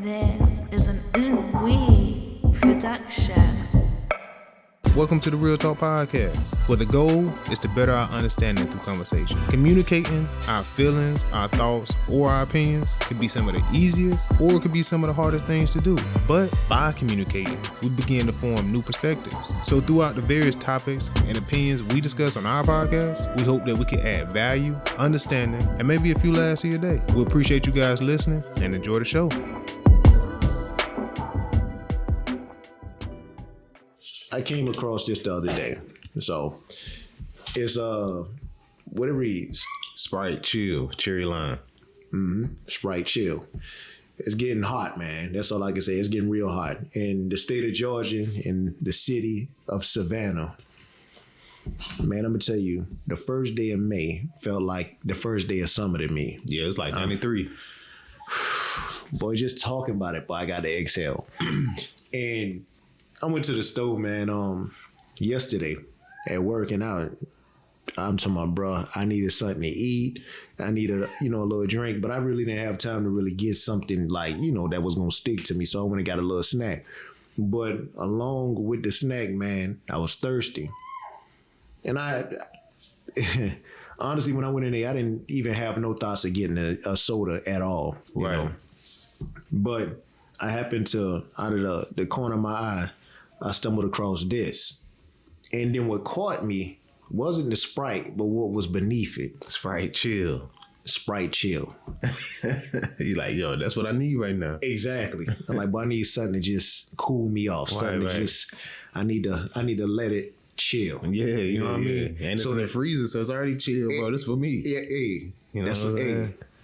This is an ooh-wee production. Welcome to the Real Talk Podcast, where the goal is to better our understanding through conversation. Communicating our feelings, our thoughts, or our opinions could be some of the easiest, or it could be some of the hardest things to do. But by communicating, we begin to form new perspectives. So throughout the various topics and opinions we discuss on our podcast, we hope that we can add value, understanding, and maybe a few laughs to your day. We appreciate you guys listening and enjoy the show. I came across this the other day. So it's what it reads. Sprite, chill, cherry lime. Sprite chill. It's getting hot, man. That's all I can say. It's getting real hot. In the state of Georgia, in the city of Savannah. Man, I'm gonna tell you, the first day of May felt like the first day of summer to me. Yeah, it's like 93. Boy, just talking about it, boy, I got to exhale. And I went to the stove, man, yesterday at work, and I'm talking about, bro, I needed something to eat. I needed, a little drink, but I really didn't have time to really get something like, that was going to stick to me. So I went and got a little snack. But along with the snack, man, I was thirsty. And honestly, when I went in there, I didn't even have no thoughts of getting a soda at all, you know. But I happened to, out of the corner of my eye, I stumbled across this. And then what caught me wasn't the Sprite, but what was beneath it. Sprite chill. Sprite chill. You like, yo, that's what I need right now. Exactly. I'm like, but I need something to just cool me off. Something to just, I need to let it chill. Yeah, you know what I mean? And it's in the freezer, so it's already chill, bro. This for me. Yeah, hey. You know that's what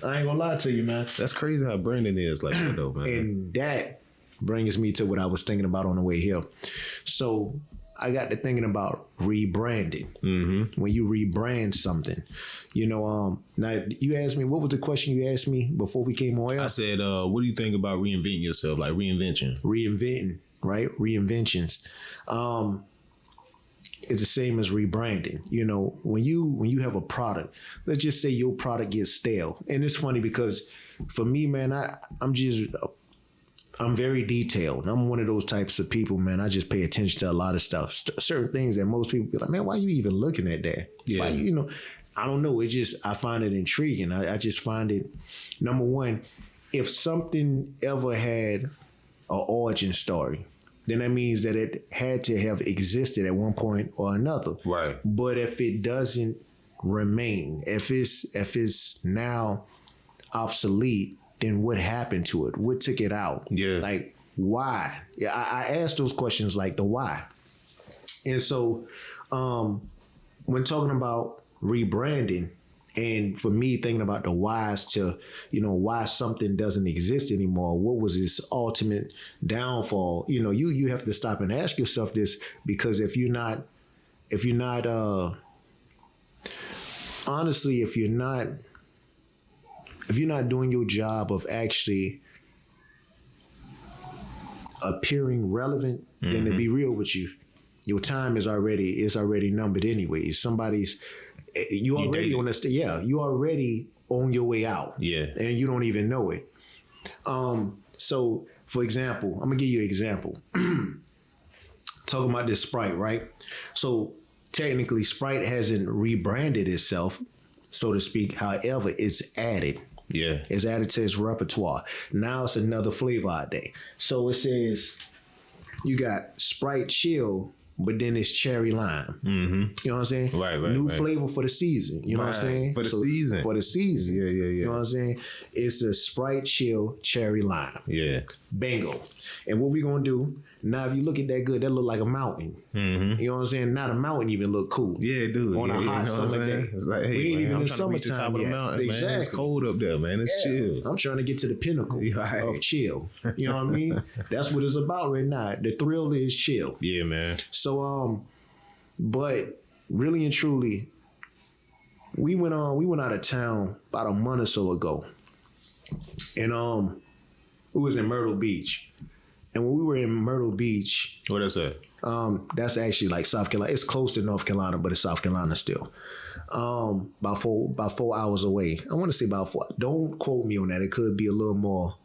I ain't gonna lie to you, man. That's crazy how Brandon is like that, though, man. And that brings me to what I was thinking about on the way here. So I got to thinking about rebranding. Mm-hmm. When you rebrand something, now you asked me, what was the question you asked me before we came on air? I said, what do you think about reinventing yourself, like reinvention? Reinventing, right? Reinventions. It's the same as rebranding. When you have a product, let's just say your product gets stale. And it's funny because for me, man, I'm very detailed. I'm one of those types of people, man. I just pay attention to a lot of stuff. Certain things that most people be like, man, why are you even looking at that? Yeah. Why, I don't know. I find it intriguing. I just find it, number one, if something ever had an origin story, then that means that it had to have existed at one point or another. Right. But if it doesn't remain, if it's now obsolete, then what happened to it? What took it out? Yeah. Like, why? Yeah, I asked those questions like the why. And so when talking about rebranding, and for me thinking about the whys to, why something doesn't exist anymore, what was its ultimate downfall? You have to stop and ask yourself this, because if you're not doing your job of actually appearing relevant, then to be real with you, your time is already numbered anyways. You already on your way out. Yeah. And you don't even know it. So for example, I'm gonna give you an example. Talking about this Sprite, right? So technically Sprite hasn't rebranded itself, so to speak. However, it's added. Yeah. It's added to its repertoire. Now it's another flavor out there. So it says you got Sprite chill, but then it's cherry lime. Mm-hmm. You know what I'm saying? Right. New flavor for the season. You know what I'm saying? For the season. For the season. Yeah. You know what I'm saying? It's a Sprite chill cherry lime. Yeah. Bingo. And what we gonna do, now if you look at that good, that look like a mountain. Mm-hmm. You know what I'm saying? Now the mountain even look cool. Yeah, dude. On a hot summer day. It's like, hey, we ain't man, even I'm in trying to reach the top summertime of the yet. mountain, Exactly. man. It's cold up there, man. It's chill. I'm trying to get to the pinnacle Right. of chill. You know what I mean? That's what it's about right now. The thrill is chill. Yeah, man. So but really and truly, we went out of town about a month or so ago. And we was in Myrtle Beach. And when we were in Myrtle Beach, What is that? that's actually like South Carolina. It's close to North Carolina, but it's South Carolina still. About 4 hours away. I want to say about 4. Don't quote me on that. It could be a little more.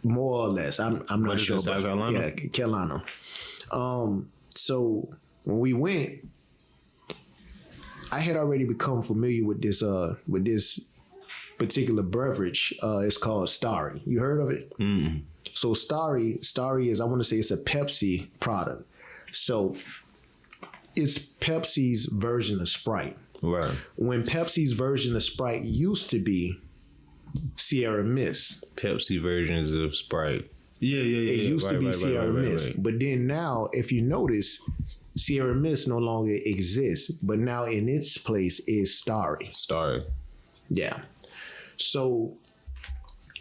more or less. I'm not sure. South Carolina? Yeah, Carolina. So when we went, I had already become familiar with this particular beverage. It's called Starry. You heard of it? Mm. So Starry is, I want to say it's a Pepsi product. So it's Pepsi's version of Sprite. Right. When Pepsi's version of Sprite used to be Sierra Mist. Pepsi versions of Sprite. Yeah. It used to be Sierra Mist. Right. But then now, if you notice, Sierra Mist no longer exists. But now in its place is Starry. Yeah. So,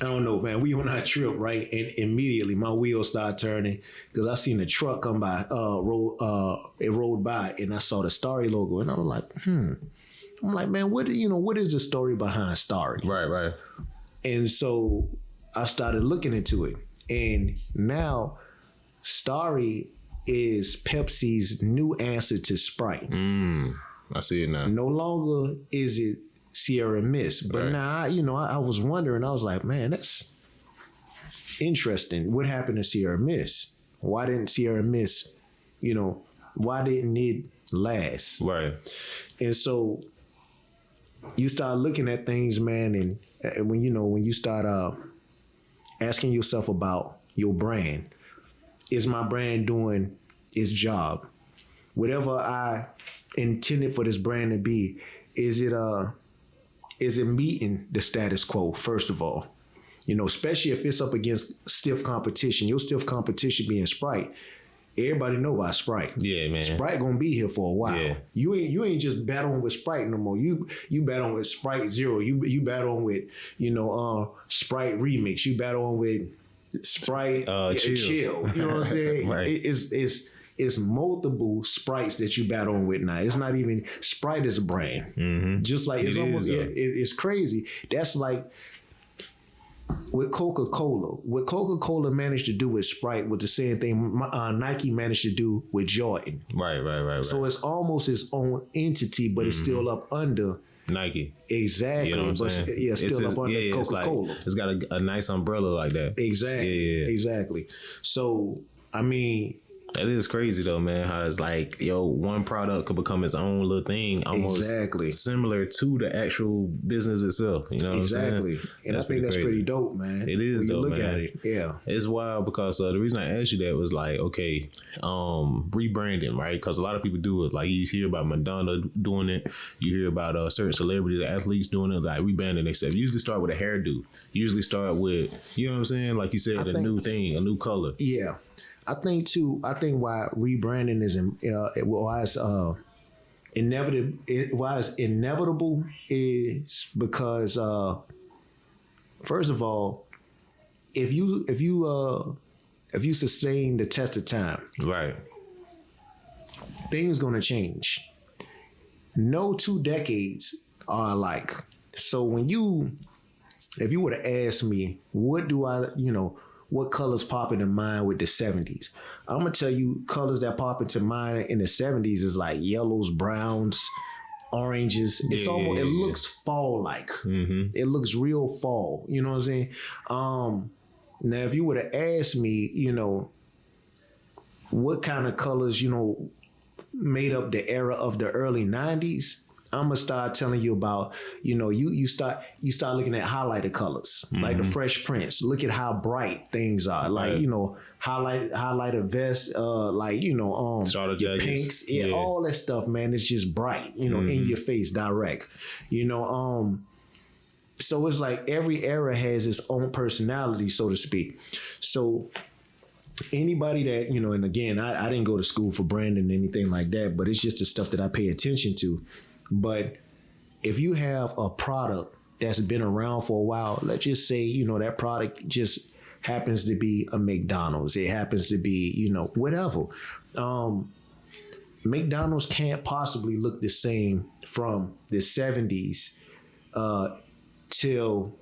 I don't know, man. We on our trip, right? And immediately my wheels started turning because I seen a truck come by, it rolled by, and I saw the Starry logo. And I was like, I'm like, man, what is the story behind Starry? Right. And so I started looking into it. And now Starry is Pepsi's new answer to Sprite. I see it now. No longer is it Sierra Mist. But right. now, I was wondering, I was like, man, that's interesting. What happened to Sierra Mist? Why didn't Sierra Mist, why didn't it last? Right. And so you start looking at things, man, and when you start asking yourself about your brand, is my brand doing its job? Whatever I intended for this brand to be, is it meeting the status quo, first of all? Especially if it's up against stiff competition. Your stiff competition being Sprite. Everybody know about Sprite. Yeah, man. Sprite gonna be here for a while. Yeah. You ain't just battling with Sprite no more. You battling with Sprite Zero. You battling with Sprite Remix. You battling with Sprite Chill. You know what I'm saying? Right. It's multiple Sprites that you battling with now. It's not even Sprite is a brand. Mm-hmm. Just like it's crazy. That's like with Coca-Cola. What Coca-Cola managed to do with Sprite was the same thing Nike managed to do with Jordan. Right. So it's almost its own entity, but it's still up under Nike. Exactly. You know what I'm saying? Still up under Coca-Cola. It's got a nice umbrella like that. Exactly. Yeah. Exactly. So, I mean, that is crazy though, man. How it's like, one product could become its own little thing, almost similar to the actual business itself. You know what I'm saying? And I think that's pretty dope, man. It is dope, man. At it. Yeah, it's wild because the reason I asked you that was like, okay, rebranding, right? Because a lot of people do it. Like you hear about Madonna doing it, you hear about certain celebrities, athletes doing it, like rebranding themselves. Usually start with a hairdo. Usually start with, you know what I'm saying? Like you said, new thing, a new color. Yeah. I think why rebranding is inevitable is because first of all, if you sustain the test of time, right, things gonna change. No 2 decades are alike. So if you were to ask me, what colors pop into mind with the 70s? I'm going to tell you colors that pop into mind in the 70s is like yellows, browns, oranges. It looks fall-like. Mm-hmm. It looks real fall. You know what I'm saying? Now, if you were to ask me, what kind of colors, made up the era of the early 90s, I'm gonna start telling you about, you start looking at highlighted colors, like the Fresh Prince. Look at how bright things are, like highlighted vest, your pinks, all that stuff, man. It's just bright, in your face, direct, So it's like every era has its own personality, so to speak. So anybody that, and again, I didn't go to school for branding or anything like that, but it's just the stuff that I pay attention to. But if you have a product that's been around for a while, let's just say, that product just happens to be a McDonald's. It happens to be, whatever. McDonald's can't possibly look the same from the 70s till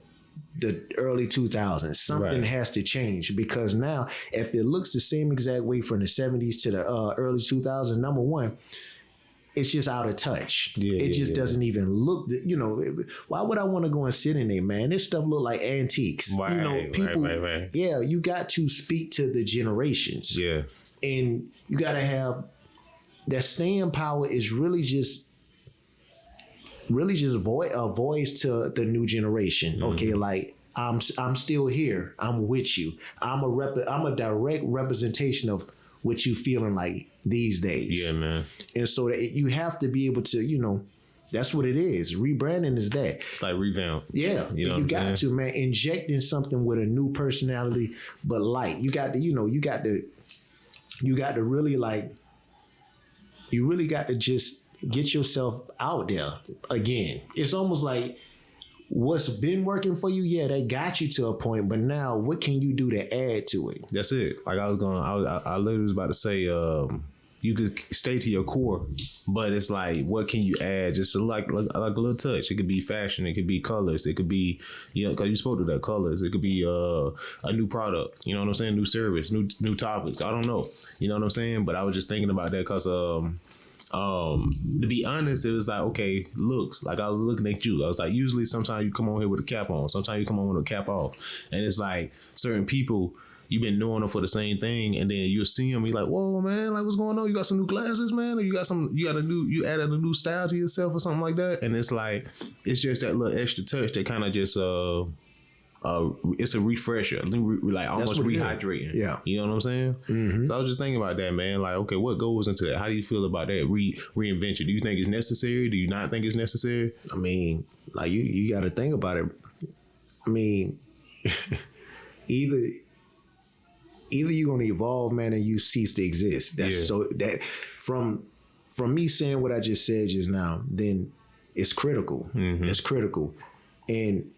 the early 2000s. Something has to change, because now if it looks the same exact way from the 70s to the early 2000s, number one, it's just out of touch. Yeah, it just doesn't even look, why would I want to go and sit in there, man? This stuff look like antiques. Right, people, right. yeah, you got to speak to the generations. Yeah. And you got to have that staying power is really just a voice to the new generation. Mm-hmm. Okay, like I'm still here. I'm with you. I'm a direct representation of what you feeling like these days. Yeah, man. And so that you have to be able to, that's what it is. Rebranding is that. It's like revamp. Yeah, you got to, man, injecting something with a new personality, but light. You got to, you got to really like. You really got to just get yourself out there again. It's almost like what's been working for you, yeah, that got you to a point, but now what can you do to add to it? That's it. Like I literally was about to say, you could stay to your core, but it's like, what can you add? Just like a little touch. It could be fashion. It could be colors. It could be, because you spoke to that, colors. It could be a new product. You know what I'm saying? New service, new topics. I don't know. You know what I'm saying? But I was just thinking about that because to be honest, it was like, okay, looks. Like I was looking at you. I was like, usually sometimes you come on here with a cap on. Sometimes you come on with a cap off. And it's like certain people, you've been knowing them for the same thing, and then you'll see them, you're like, whoa, man, like what's going on? You got some new glasses, man? Or you added a new style to yourself or something like that? And it's like, it's just that little extra touch that kind of just it's a refresher, like almost rehydrating. Yeah. You know what I'm saying? Mm-hmm. So I was just thinking about that, man. Like, okay, what goes into that? How do you feel about that reinvention? Do you think it's necessary? Do you not think it's necessary? I mean, like you got to think about it. I mean, either you're gonna evolve, man, and you cease to exist. That's so that from me saying what I just said just now, then it's critical. Mm-hmm. It's critical, and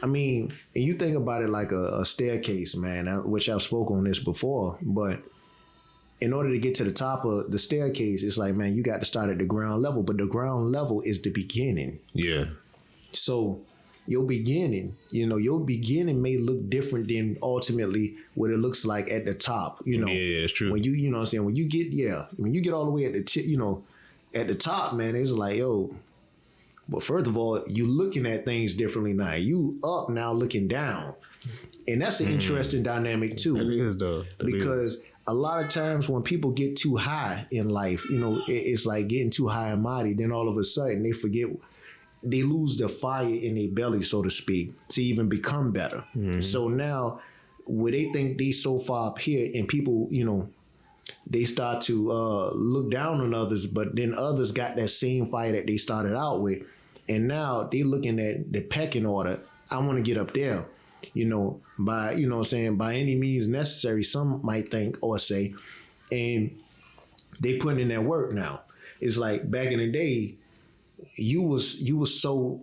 I mean, and you think about it like a staircase, man, which I've spoken on this before, but in order to get to the top of the staircase, it's like, man, you got to start at the ground level, but the ground level is the beginning. Yeah. So your beginning may look different than ultimately what it looks like at the top, Yeah, it's true. When you know what I'm saying? When you get all the way at the at the top, man, it's like, yo, but first of all, you looking at things differently now. You up now looking down. And that's an interesting dynamic too. It is though. Because a lot of times when people get too high in life, it's like getting too high and mighty, then all of a sudden they lose the fire in their belly, so to speak, to even become better. Mm-hmm. So now where they think they so far up here and people, they start to look down on others, but then others got that same fire that they started out with. And now they looking at the pecking order. I want to get up there, by any means necessary, some might think or say, and they putting in their work now. It's like back in the day, you was so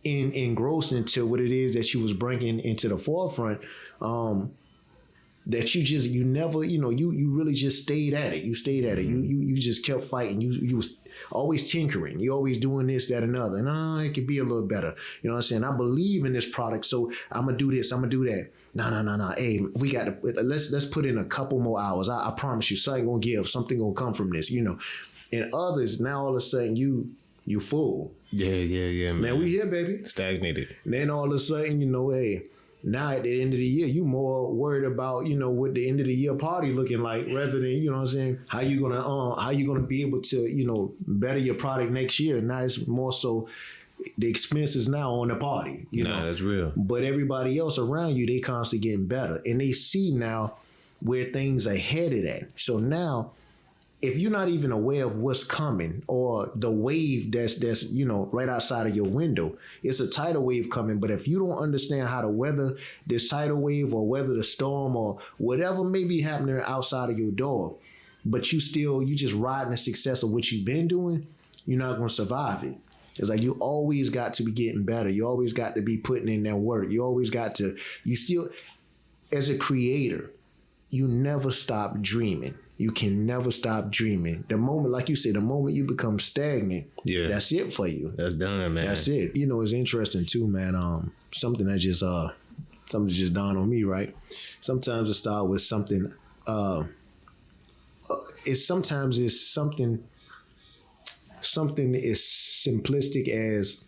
engrossed into what it is that you was bringing into the forefront, that you never, you really just stayed at it. You stayed at it. You just kept fighting. You was always tinkering. You always doing this, that, and other. And it could be a little better. You know what I'm saying? I believe in this product, so I'm gonna do this. I'm gonna do that. No. Hey, we got to let's put in a couple more hours. I promise you, something gonna give. Something gonna come from this. And others now all of a sudden you full. Yeah, man. We here, baby. Stagnated. And then all of a sudden, hey. Now at the end of the year, you more worried about, what the end of the year party looking like rather than, what I'm saying, how you gonna be able to, better your product next year. Now it's more so the expenses now on the party. That's real. But everybody else around you, they constantly getting better. And they see now where things are headed at. So now, if you're not even aware of what's coming or the wave that's right outside of your window, it's a tidal wave coming. But if you don't understand how to weather this tidal wave or weather the storm or whatever may be happening outside of your door, but you just riding the success of what you've been doing, you're not going to survive it. It's like you always got to be getting better. You always got to be putting in that work. You always got to, as a creator, you never stop dreaming. You can never stop dreaming. The moment, like you said, the moment you become stagnant, that's it for you. That's done, man. That's it. It's interesting too, man. Something that just dawned on me, right? Sometimes it starts with something. sometimes it's something as simplistic as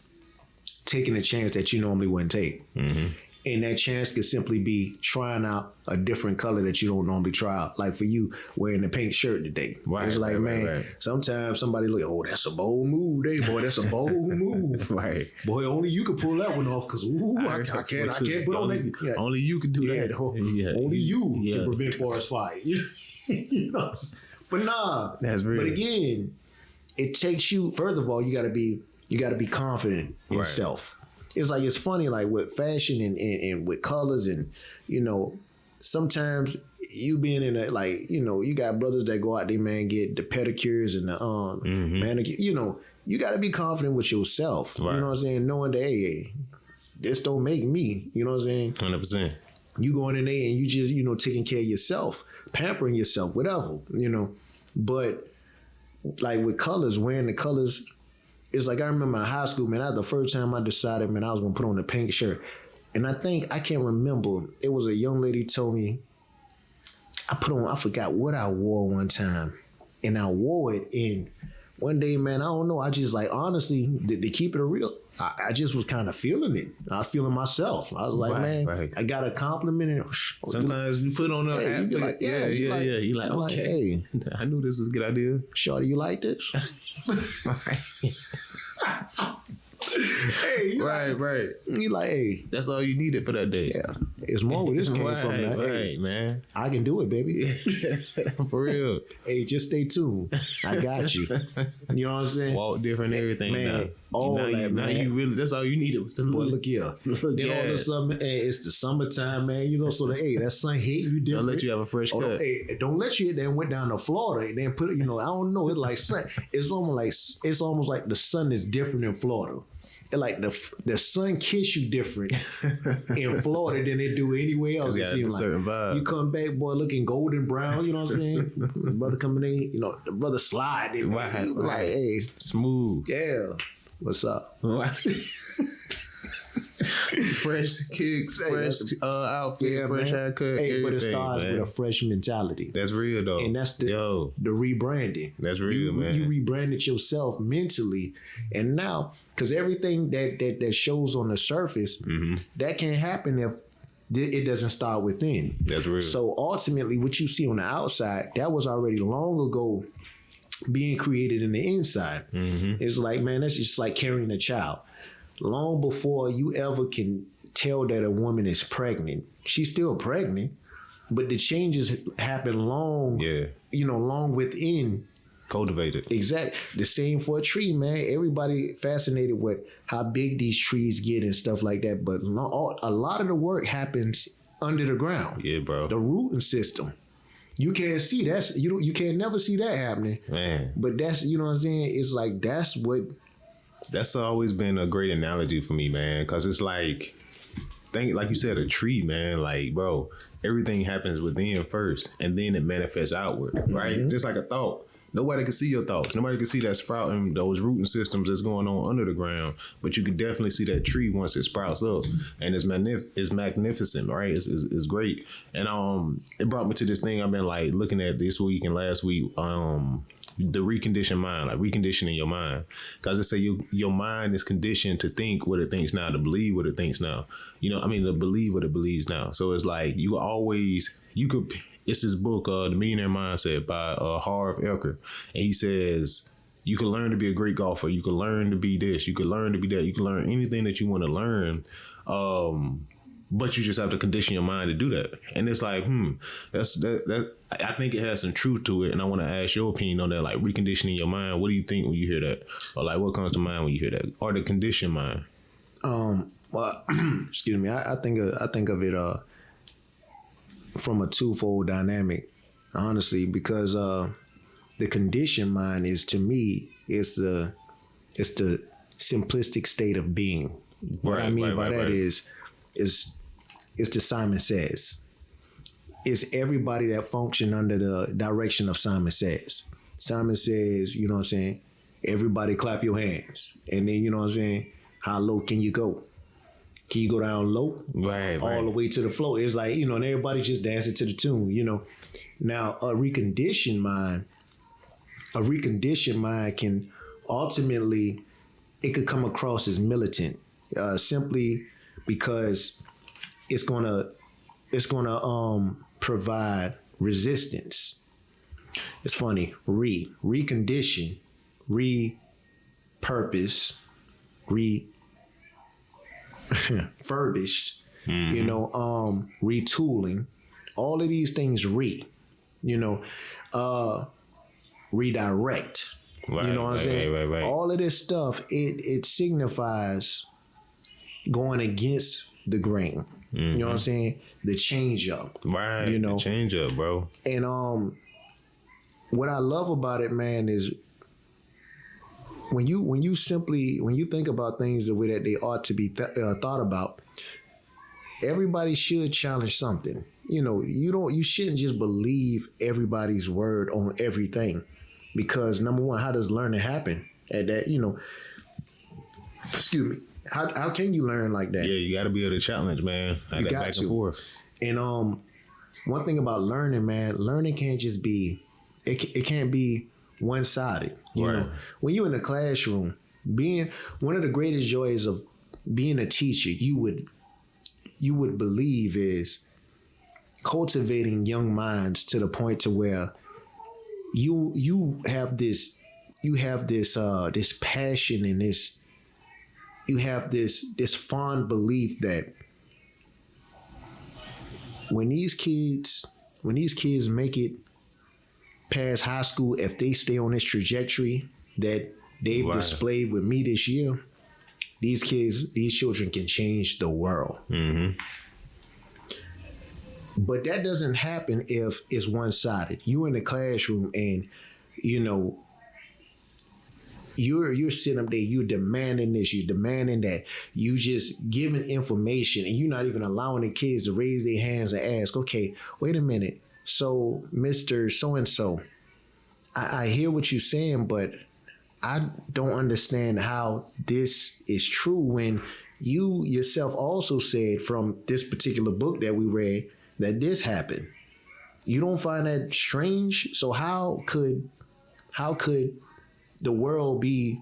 taking a chance that you normally wouldn't take. Mm-hmm. And that chance could simply be trying out a different color that you don't normally try out. Like for you, wearing the pink shirt today. Right, it's like, man, sometimes somebody look, oh, that's a bold move, boy. That's a bold move. Right. Boy, only you can pull that one off because I can't put on that. Yeah. Only you can do that. Only you can prevent forest fire. You know? But nah. That's real. But again, it takes you, first of all, you gotta be confident in self. It's like, it's funny, like with fashion and with colors and, you know, sometimes you being in a, like, you know, you got brothers that go out there, man, get the pedicures and the manicure, you know, you got to be confident with yourself. Right. You know what I'm saying? Knowing that, hey, this don't make me, you know what I'm saying? 100%. You going in there and you just, you know, taking care of yourself, pampering yourself, whatever, you know. But like with colors, wearing the colors, it's like I remember in high school, man, that was the first time I decided, man, I was going to put on the pink shirt. And I can't remember, it was a young lady told me, I forgot what I wore one time. And I wore it, and one day, man, I don't know, I just like, honestly, to keep it real, I just was kind of feeling it. I was feeling myself. I was like, I got a compliment. And sometimes you put on a you like, You're like, okay, hey, I knew this was a good idea. Shorty, you like this? Hey, right. You like, hey, that's all you needed for that day. Yeah, it's more where this came from. Now. Right, hey, man. I can do it, baby. For real. Hey, just stay tuned. I got you. You know what I'm saying? Walk different, everything, man. Now. All now that, man. You really, that's all you needed was to look. Boy, look here. Then all of a sudden, hey, it's the summertime, man. You know, so that sun hit you different. Don't let you have a fresh cut. Don't let you. Then went down to Florida and then put it. You know, I don't know. It's like sun. It's almost like the sun is different in Florida. Like the sun kiss you different in Florida than they do anywhere else. It seems like certain vibe. You come back, boy, looking golden brown. You know what I'm saying? The brother coming in, you know, the brother sliding. Right. Like, hey, smooth. Yeah. What's up? Fresh kicks, fresh outfit, fresh haircut. Hey, but it starts with a fresh mentality. That's real though. And that's the rebranding. That's real, man. You rebranded yourself mentally, and now, because everything that shows on the surface, that can't happen if it doesn't start within. That's real. So ultimately, what you see on the outside, that was already long ago being created in the inside. It's like, man, that's just like carrying a child. Long before you ever can tell that a woman is pregnant, she's still pregnant, but the changes happen long within. Cultivated. Exactly. The same for a tree, man. Everybody fascinated with how big these trees get and stuff like that, but a lot of the work happens under the ground. Yeah, bro. The rooting system. You can't see that. You can't never see that happening. Man. But that's, you know what I'm saying? It's like, that's always been a great analogy for me, man. Cause it's like you said, a tree, man. Like, bro, everything happens within first, and then it manifests outward, right? Just like a thought. Nobody can see your thoughts. Nobody can see that sprouting, those rooting systems that's going on under the ground. But you can definitely see that tree once it sprouts up, and it's magnificent, right? It's great. And it brought me to this thing I've been like looking at this week and last week. The reconditioned mind, like reconditioning your mind. Because it say your mind is conditioned to think what it thinks now, to believe what it thinks now. You know, I mean, to believe what it believes now. So it's like it's this book, The Millionaire Mindset by Harv Eker. And he says, you can learn to be a great golfer. You can learn to be this. You can learn to be that. You can learn anything that you want to learn. But you just have to condition your mind to do that. And it's like, that I think it has some truth to it. And I want to ask your opinion on that, like reconditioning your mind. What do you think when you hear that? Or like, what comes to mind when you hear that? Or the conditioned mind? Well, excuse me. I think of it from a twofold dynamic, honestly, because the conditioned mind is, to me, it's the simplistic state of being. What I mean by that is it's the Simon Says. It's everybody that function under the direction of Simon Says. Simon Says, you know what I'm saying? Everybody clap your hands. And then, you know what I'm saying? How low can you go? Can you go down low? Right. All the way to the floor. It's like, you know, and everybody just dancing to the tune, you know. Now, a reconditioned mind a reconditioned mind can ultimately, it could come across as militant, simply because it's gonna provide resistance. It's funny, recondition, repurpose, refurbished, retooling, all of these things redirect. Right, you know what I'm saying? Right. All of this stuff, it signifies going against the grain. You know what I'm saying? The change up. Right. The change up, bro. And what I love about it, man, is when you think about things the way that they ought to be thought about, everybody should challenge something. You shouldn't just believe everybody's word on everything, because number one, how does learning happen at that? Excuse me. How can you learn like that? Yeah, you got to be able to challenge, man. You got back to. and forth. And one thing about learning, man, learning can't just be. It can't be one-sided. You know, when you're in the classroom, being one of the greatest joys of being a teacher, you would believe, is cultivating young minds to the point to where you have this passion and you have this fond belief that when these kids make it past high school, if they stay on this trajectory that they've displayed with me this year, these children can change the world. Mm-hmm. But that doesn't happen if it's one-sided. You in the classroom and, you're sitting up there, you're demanding this, you're demanding that, you just giving information, and you're not even allowing the kids to raise their hands and ask, okay, wait a minute. So, Mr. So-and-so, I hear what you're saying, but I don't understand how this is true when you yourself also said from this particular book that we read that this happened. You don't find that strange? So how could the world be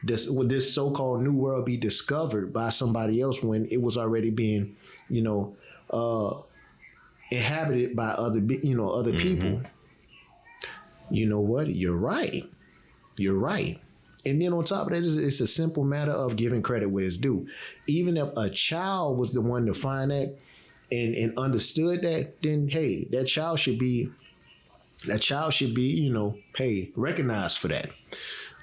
this so-called new world be discovered by somebody else when it was already being, inhabited by other people? You know what? You're right. And then on top of that, it's a simple matter of giving credit where it's due. Even if a child was the one to find that and understood that, then hey, that child should be, recognized for that.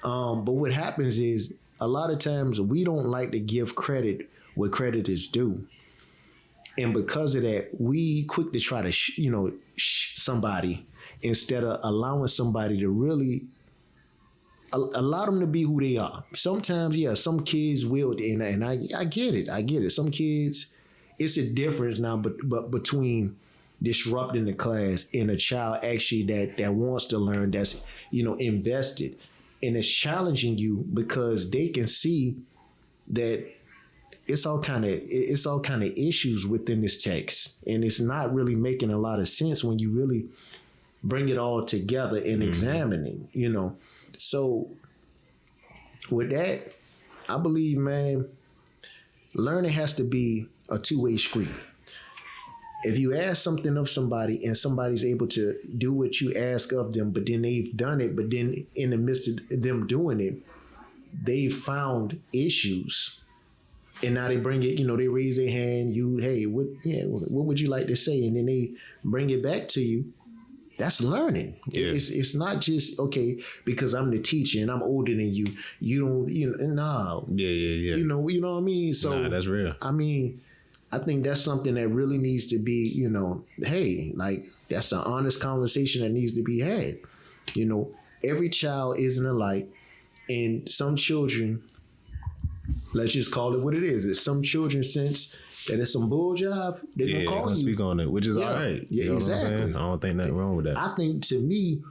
But what happens is a lot of times we don't like to give credit where credit is due. And because of that, we quick to try to, somebody instead of allowing somebody to really allow them to be who they are. Sometimes, some kids will, and I get it. Some kids, it's a difference now, but between disrupting the class and a child actually that wants to learn, that's invested, and it's challenging you because they can see that it's all kind of issues within this text, and it's not really making a lot of sense when you really bring it all together and examining, So with that, I believe, man, learning has to be a two-way street. If you ask something of somebody and somebody's able to do what you ask of them, but then they've done it, but then in the midst of them doing it, they've found issues. And now they bring it, they raise their hand, what would you like to say? And then they bring it back to you. That's learning. Yeah. It's not just, okay, because I'm the teacher and I'm older than you. You don't, no. Yeah. You know what I mean? So that's real. I mean, I think that's something that really needs to be, hey, like that's an honest conversation that needs to be had. Every child isn't alike, and some children, let's just call it what it is. It's some children sense that it's some bull jive, they're gonna call you. Speak on it, which is all right. Yeah, exactly. I don't think nothing wrong with that. I think to me,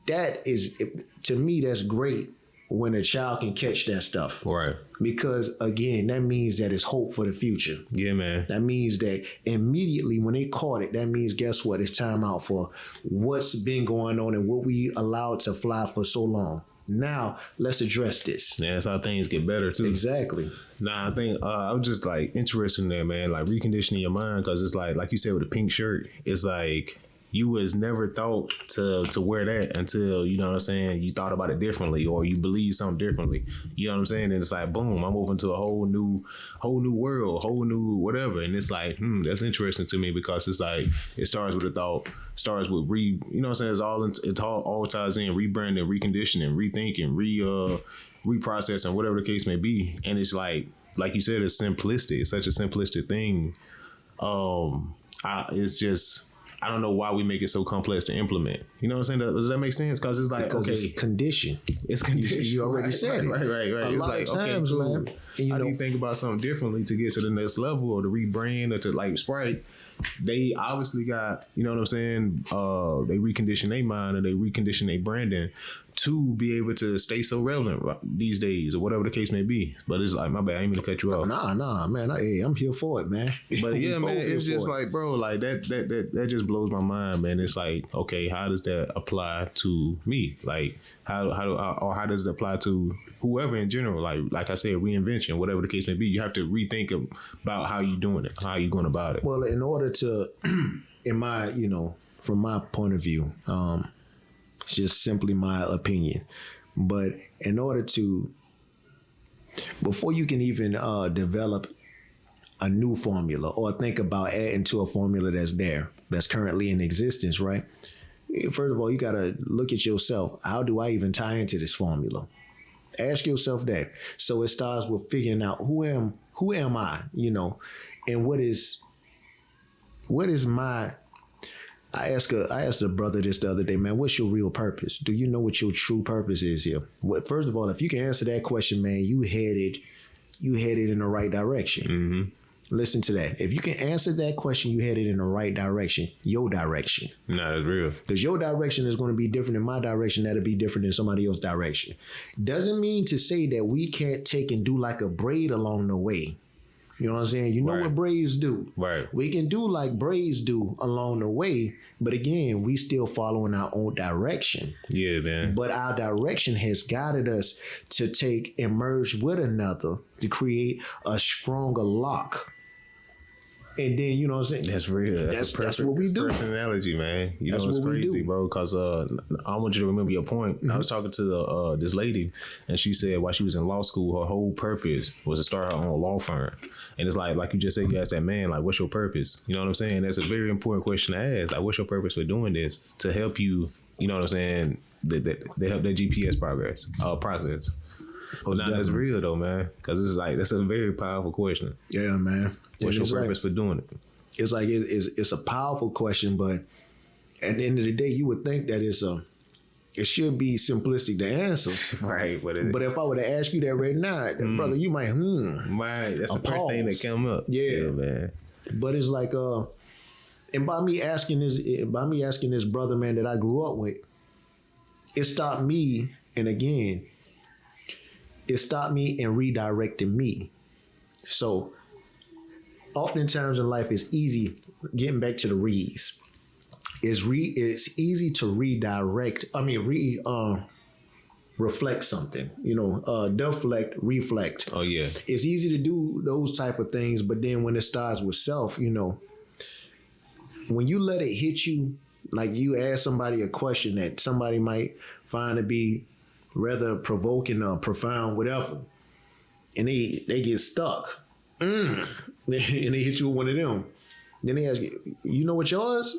that's great when a child can catch that stuff. Right. Because again, that means that it's hope for the future. Yeah, man. That means that immediately when they caught it, that means guess what? It's time out for what's been going on and what we allowed to fly for so long. Now let's address this. Yeah, that's how things get better too. Exactly. Nah, I think I was just like interested in that, man. Like reconditioning your mind, because it's like you said with the pink shirt, it's like you was never thought to wear that until, you know what I'm saying, you thought about it differently or you believe something differently. You know what I'm saying? And it's like, boom, I'm open to a whole new world, whole new whatever. And it's like, that's interesting to me, because it's like it starts with a thought, starts with you know what I'm saying? It all ties in, rebranding, reconditioning, rethinking, reprocessing, whatever the case may be. And it's like you said, it's simplistic. It's such a simplistic thing. It's just, I don't know why we make it so complex to implement. You know what I'm saying? Does that make sense? Because it's like, because it's condition. It's condition. You already said it. Right. A It's lot like, of times, okay, cool. man. How do you think about something differently to get to the next level, or to rebrand, or to like Sprite? They obviously got, you know what I'm saying? They recondition their mind and they recondition their branding to be able to stay so relevant these days, or whatever the case may be. But it's like, my bad, I ain't mean to cut you off. Nah, man. I'm here for it, man. But yeah, man, it's just like, bro, like that just blows my mind, man. It's like, okay, how does that apply to me? Like, how does it apply to whoever in general? Like I said, reinvention, whatever the case may be. You have to rethink about how you doing it, how you going about it. Well, in order to, in my, from my point of view, it's just simply my opinion. But in order to, before you can even develop a new formula or think about adding to a formula that's currently in existence, right? First of all, you got to look at yourself. How do I even tie into this formula? Ask yourself that. So it starts with figuring out who am I, and what is my. I asked a brother this the other day, man, what's your real purpose? Do you know what your true purpose is here? Well, first of all, if you can answer that question, man, you headed in the right direction. Mm-hmm. Listen to that. If you can answer that question, you headed in the right direction, your direction. Nah, that's real. Because your direction is going to be different than my direction. That'll be different than somebody else's direction. Doesn't mean to say that we can't take and do like a braid along the way. You know what I'm saying? You know right. what braids do. Right. We can do like braids do along the way, but again, we still following our own direction. Yeah, man. But our direction has guided us to take and merge with another to create a stronger lock. And then, you know what I'm saying? That's real. That's what we do. Perfect analogy, man. You That's know, it's what we crazy, do. bro, because I want you to remember your point. Mm-hmm. I was talking to this lady, and she said while she was in law school, her whole purpose was to start her own law firm. And it's like you just said, you asked that man, like, what's your purpose? You know what I'm saying? That's a very important question to ask. Like, what's your purpose for doing this? To help you, you know what I'm saying? They help that GPS process. But now that's real though, man, because it's like that's a very powerful question. Yeah, man. What's your purpose for doing it? It's like it's a powerful question, but at the end of the day, you would think that it should be simplistic to answer. Right. But if I were to ask you that right now, brother, you might Right. That's the first thing that come up. Yeah, man. But it's like and by me asking this brother, man, that I grew up with, it stopped me, and again, it stopped me and redirected me. So oftentimes in life, it's easy, getting back to the reads, it's easy to reflect something, deflect, reflect. Oh, yeah. It's easy to do those type of things, but then when it starts with self, when you let it hit you, like you ask somebody a question that somebody might find to be rather provoking or profound, whatever, and they get stuck. And they hit you with one of them. Then they ask you, you know what yours?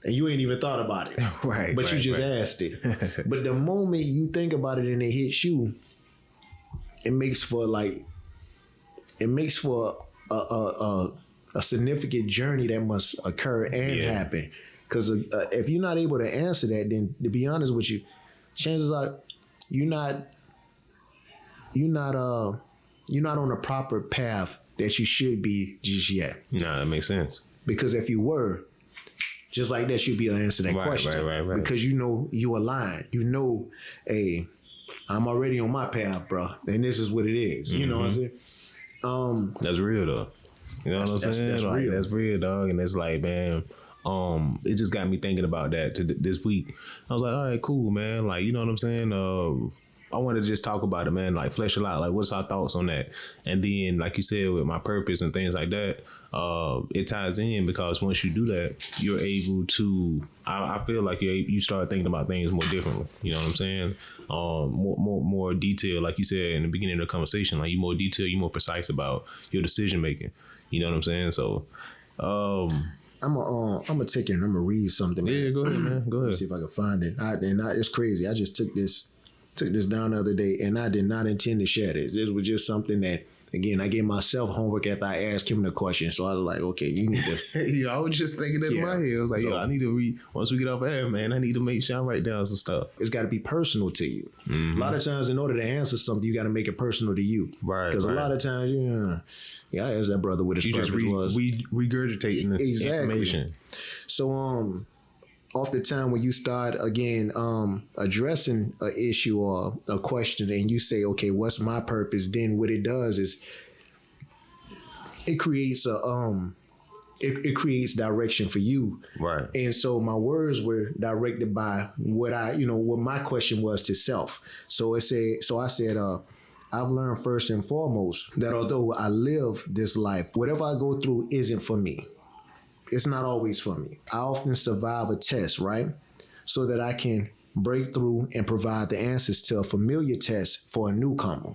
And you ain't even thought about it. Right. But you just asked it. But the moment you think about it and it hits you, it makes for a significant journey that must occur and happen. Because if you're not able to answer that, then to be honest with you, chances are you're not on the proper path that you should be just yet. Nah, that makes sense. Because if you were, just like that, you'd be able to answer that question. Right. Because you align. Hey, I'm already on my path, bro, and this is what it is. You know what I'm saying? That's real though. You know what I'm saying? That's like, real. That's real, dog. And it's like, man, it just got me thinking about that this week. I was like, all right, cool, man. Like, you know what I'm saying? I wanted to just talk about it, man. Like, flesh it out. Like, what's our thoughts on that? And then, like you said, with my purpose and things like that, it ties in because once you do that, you're able to. I feel like you start thinking about things more differently. You know what I'm saying? More detail, like you said in the beginning of the conversation. Like, you more detailed, you more precise about your decision making. You know what I'm saying? So, I'm gonna take it and I'm gonna read something. Man. Yeah, go ahead, man. Go ahead. Let's see if I can find it. It's crazy. I just took this down the other day, and I did not intend to share this. This was just something that, again, I gave myself homework after I asked him the question. So I was like, okay, you need to. Yeah, I was just thinking that in my head. I was like, I need to read. Once we get off air, man, I need to make sure I write down some stuff. It's got to be personal to you. A lot of times, in order to answer something, you got to make it personal to you. Right. Because a lot of times, I asked that brother what his purpose was. Regurgitating this information. So, off the time when you start again addressing an issue or a question, and you say, okay, what's my purpose? Then what it does is it creates it creates direction for you. Right. And so my words were directed by what my question was to self. So I said, I've learned first and foremost that although I live this life, whatever I go through isn't for me. It's not always for me. I often survive a test, right? So that I can break through and provide the answers to a familiar test for a newcomer.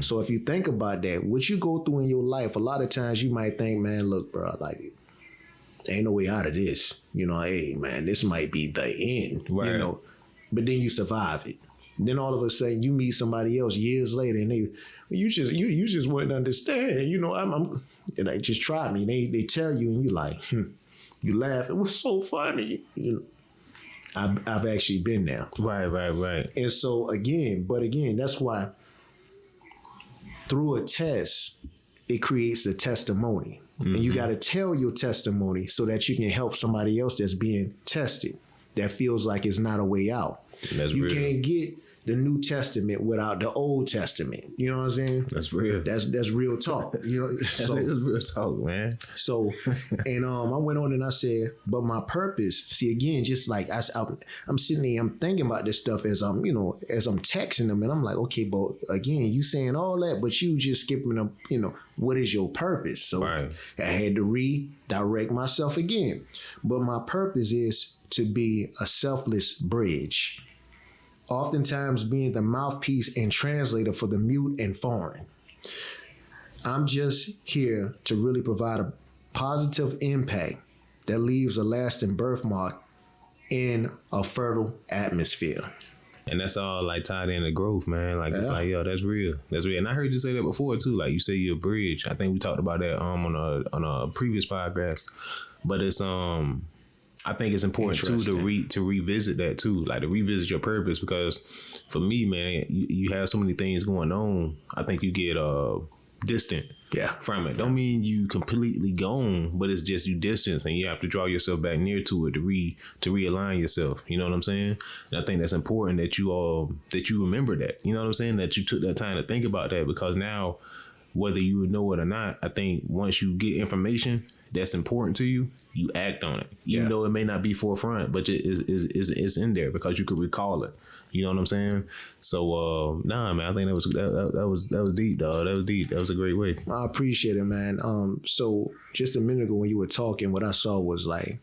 So if you think about that, what you go through in your life, a lot of times you might think, man, look, bro, like, ain't no way out of this. Hey, man, this might be the end, right. But then you survive it. Then all of a sudden you meet somebody else years later and you just wouldn't understand. I'm and they just try me. They tell you and you like, you laugh. It was so funny. I've actually been there. Right. And so again, that's why through a test, it creates a testimony. And you got to tell your testimony so that you can help somebody else that's being tested that feels like it's not a way out. You can't get the New Testament without the Old Testament. You know what I'm saying? That's real. That's real talk. That's real talk, man. So, and I went on and I said, but my purpose, see, again, just like I'm sitting there, I'm thinking about this stuff as I'm texting them, and I'm like, okay, but again, you saying all that, but you just skipping them, what is your purpose? So I had to redirect myself again. But my purpose is to be a selfless bridge. Oftentimes being the mouthpiece and translator for the mute and foreign. I'm just here to really provide a positive impact that leaves a lasting birthmark in a fertile atmosphere. And that's all like tied into growth, man. Like, it's like, yo, that's real. That's real. And I heard you say that before too. Like, you say you're a bridge. I think we talked about that on a previous podcast. But it's I think it's important too to revisit that too, like to revisit your purpose, because for me, man, you have so many things going on. I think you get distant from it. Don't mean you completely gone, but it's just you distance, and you have to draw yourself back near to it to realign yourself. You know what I'm saying? And I think that's important that you remember that. You know what I'm saying? That you took that time to think about that, because now, whether you would know it or not, I think once you get information that's important to you, you act on it. Even though it may not be forefront, but it's in there because you could recall it. You know what I'm saying? So man, I think that was deep, dog. That was deep. That was a great way. I appreciate it, man. So just a minute ago when you were talking, what I saw was like,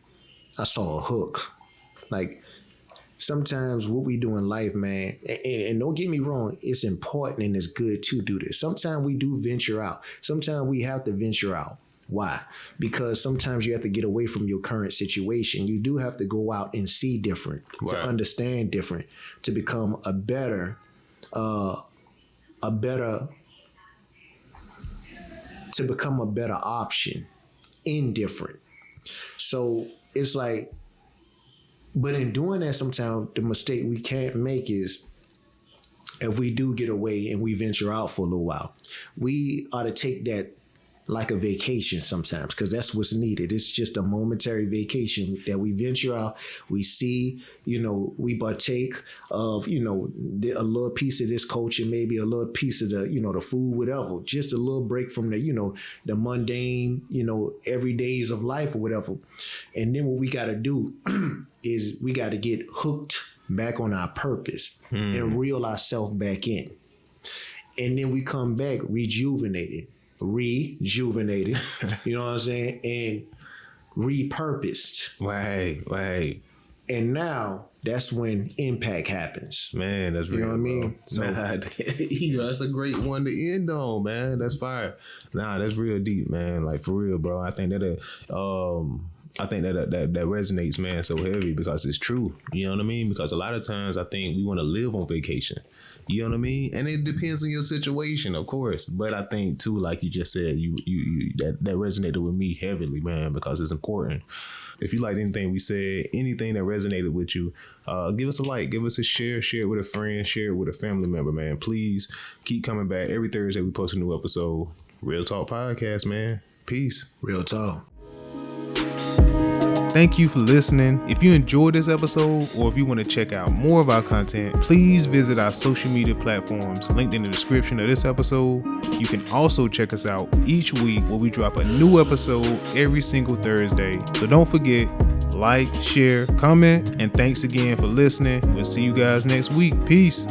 I saw a hook. Like, sometimes what we do in life, man, and don't get me wrong, it's important and it's good to do this. Sometimes we do venture out. Sometimes we have to venture out. Why? Because sometimes you have to get away from your current situation. You do have to go out and see different, to understand different, to become a better option in different. So it's like, but in doing that, sometimes the mistake we can't make is, if we do get away and we venture out for a little while, we ought to take that like a vacation sometimes, because that's what's needed. It's just a momentary vacation that we venture out, we see, we partake of, a little piece of this culture, maybe a little piece of the, the food, whatever, just a little break from the, the mundane, every days of life or whatever. And then what we got to do is we got to get hooked back on our purpose and reel ourselves back in. And then we come back rejuvenated, you know what I'm saying? And repurposed. Right. And now that's when impact happens. Man, that's real. You know what I mean? So that's a great one to end on, man. That's fire. Nah, that's real deep, man. Like for real, bro. I think that that resonates, man, so heavy because it's true. You know what I mean? Because a lot of times I think we want to live on vacation. You know what I mean? And it depends on your situation, of course. But I think too, like you just said, you that resonated with me heavily, man, because it's important. If you liked anything we said, anything that resonated with you, give us a like, give us a share it with a friend, share it with a family member, man. Please keep coming back. Every Thursday we post a new episode. Real Talk Podcast, man. Peace. Real talk. Thank you for listening. If you enjoyed this episode or if you want to check out more of our content, please visit our social media platforms linked in the description of this episode. You can also check us out each week where we drop a new episode every single Thursday. So don't forget, like, share, comment, and thanks again for listening. We'll see you guys next week. Peace.